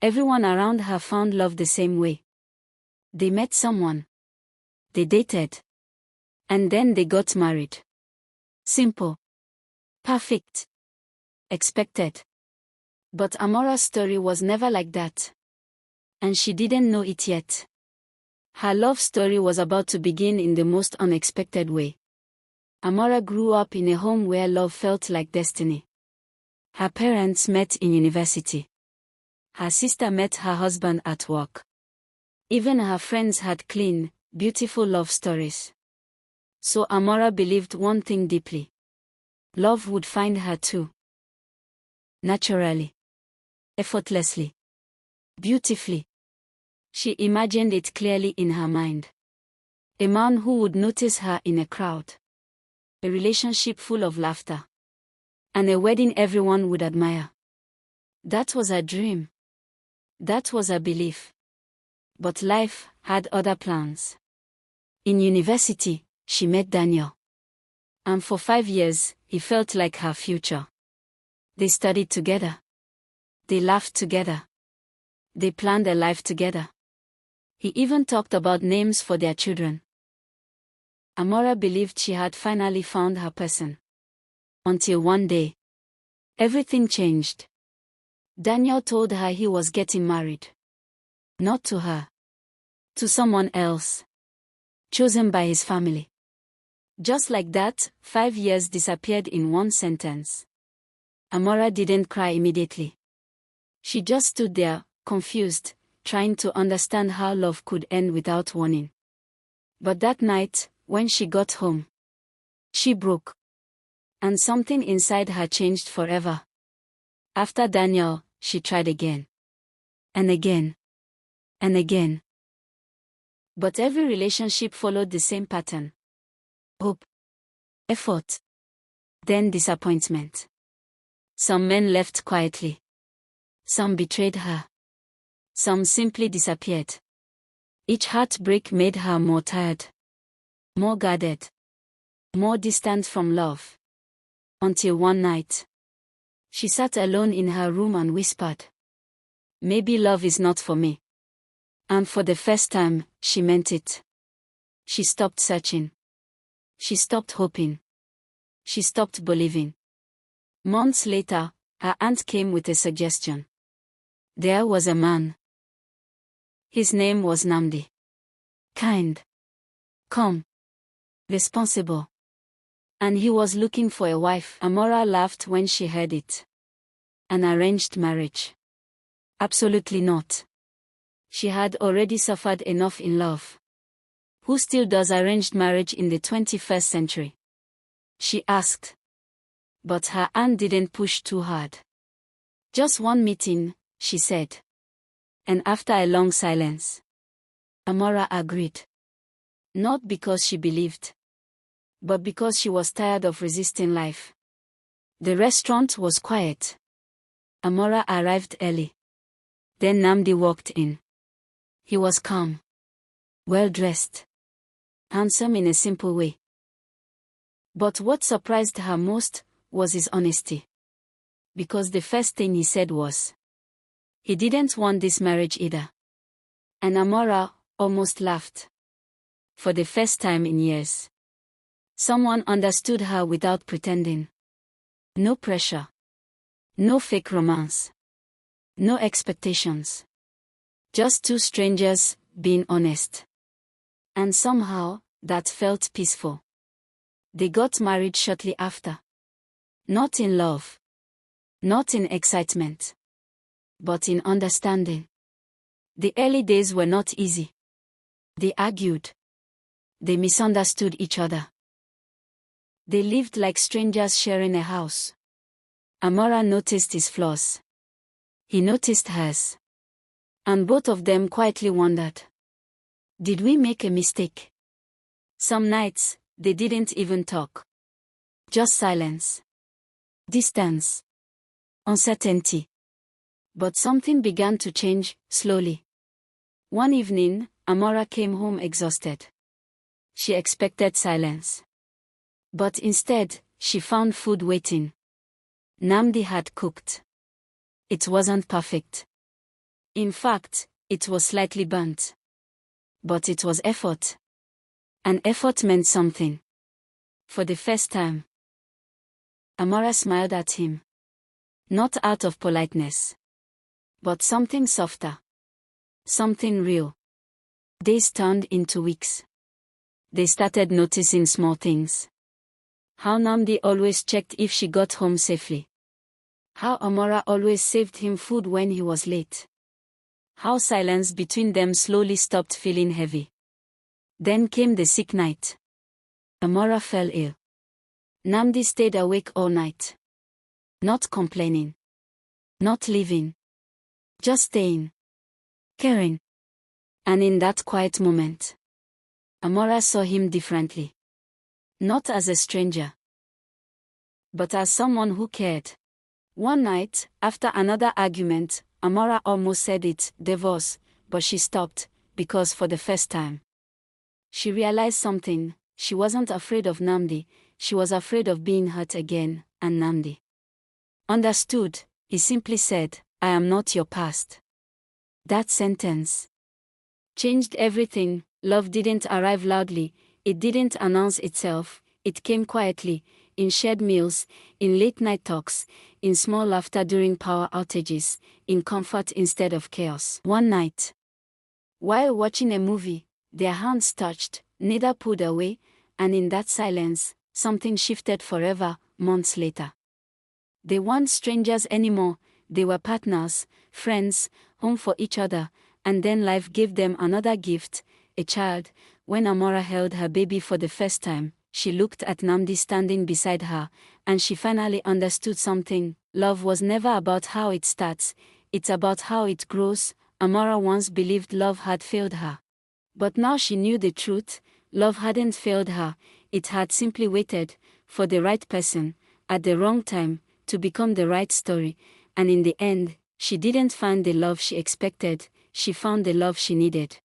Everyone around her found love the same way. They met someone. They dated. And then they got married. Simple. Perfect. Expected. But Amara's story was never like that. And she didn't know it yet. Her love story was about to begin in the most unexpected way. Amara grew up in a home where love felt like destiny. Her parents met in university. Her sister met her husband at work. Even her friends had clean, beautiful love stories. So Amara believed one thing deeply. Love would find her too. Naturally. Effortlessly. Beautifully. She imagined it clearly in her mind. A man who would notice her in a crowd. A relationship full of laughter. And a wedding everyone would admire. That was her dream. That was her belief. But life had other plans. In university, she met Daniel. And for 5 years, he felt like her future. They studied together. They laughed together. They planned a life together. He even talked about names for their children. Amara believed she had finally found her person. Until one day, everything changed. Daniel told her he was getting married. Not to her. To someone else. Chosen by his family. Just like that, 5 years disappeared in one sentence. Amara didn't cry immediately. She just stood there, confused, trying to understand how love could end without warning. But that night, when she got home, she broke. And something inside her changed forever. After Daniel, she tried again. And again. And again. But every relationship followed the same pattern. Hope. Effort. Then disappointment. Some men left quietly. Some betrayed her. Some simply disappeared. Each heartbreak made her more tired. More guarded. More distant from love. Until one night, she sat alone in her room and whispered, "Maybe love is not for me." And for the first time, she meant it. She stopped searching. She stopped hoping. She stopped believing. Months later, her aunt came with a suggestion. There was a man. His name was Namdi. Kind. Calm. Responsible. And he was looking for a wife. Amara laughed when she heard it. An arranged marriage. Absolutely not. She had already suffered enough in love. Who still does arranged marriage in the 21st century? She asked. But her aunt didn't push too hard. Just one meeting, she said. And after a long silence, Amara agreed. Not because she believed, but because she was tired of resisting life. The restaurant was quiet. Amara arrived early. Then Namdi walked in. He was calm. Well-dressed. Handsome in a simple way. But what surprised her most was his honesty. Because the first thing he said was, he didn't want this marriage either. And Amara almost laughed. For the first time in years. Someone understood her without pretending. No pressure. No fake romance. No expectations. Just two strangers, being honest. And somehow, that felt peaceful. They got married shortly after. Not in love. Not in excitement. But in understanding. The early days were not easy. They argued. They misunderstood each other. They lived like strangers sharing a house. Amara noticed his flaws. He noticed hers. And both of them quietly wondered. Did we make a mistake? Some nights, they didn't even talk. Just silence. Distance. Uncertainty. But something began to change, slowly. One evening, Amara came home exhausted. She expected silence. But instead, she found food waiting. Namdi had cooked. It wasn't perfect. In fact, it was slightly burnt. But it was effort. And effort meant something. For the first time, Amara smiled at him. Not out of politeness. But something softer. Something real. Days turned into weeks. They started noticing small things. How Namdi always checked if she got home safely. How Amara always saved him food when he was late. How silence between them slowly stopped feeling heavy. Then came the sick night. Amara fell ill. Namdi stayed awake all night. Not complaining. Not leaving. Just staying. Caring. And in that quiet moment, Amara saw him differently. Not as a stranger, but as someone who cared. One night, after another argument, Amara almost said it, divorce, but she stopped, because for the first time, she realized something. She wasn't afraid of Namdi, she was afraid of being hurt again, and Namdi understood. He simply said, I am not your past. That sentence changed everything. Love didn't arrive loudly, it didn't announce itself, it came quietly, in shared meals, in late-night talks, in small laughter during power outages, in comfort instead of chaos. One night, while watching a movie, their hands touched, neither pulled away, and in that silence, something shifted forever. Months later, they weren't strangers anymore, they were partners, friends, home for each other, and then life gave them another gift, a child. When Amara held her baby for the first time, she looked at Namdi standing beside her, and she finally understood something. Love was never about how it starts, it's about how it grows. Amara once believed love had failed her. But now she knew the truth. Love hadn't failed her, it had simply waited for the right person, at the wrong time, to become the right story, and in the end, she didn't find the love she expected, she found the love she needed.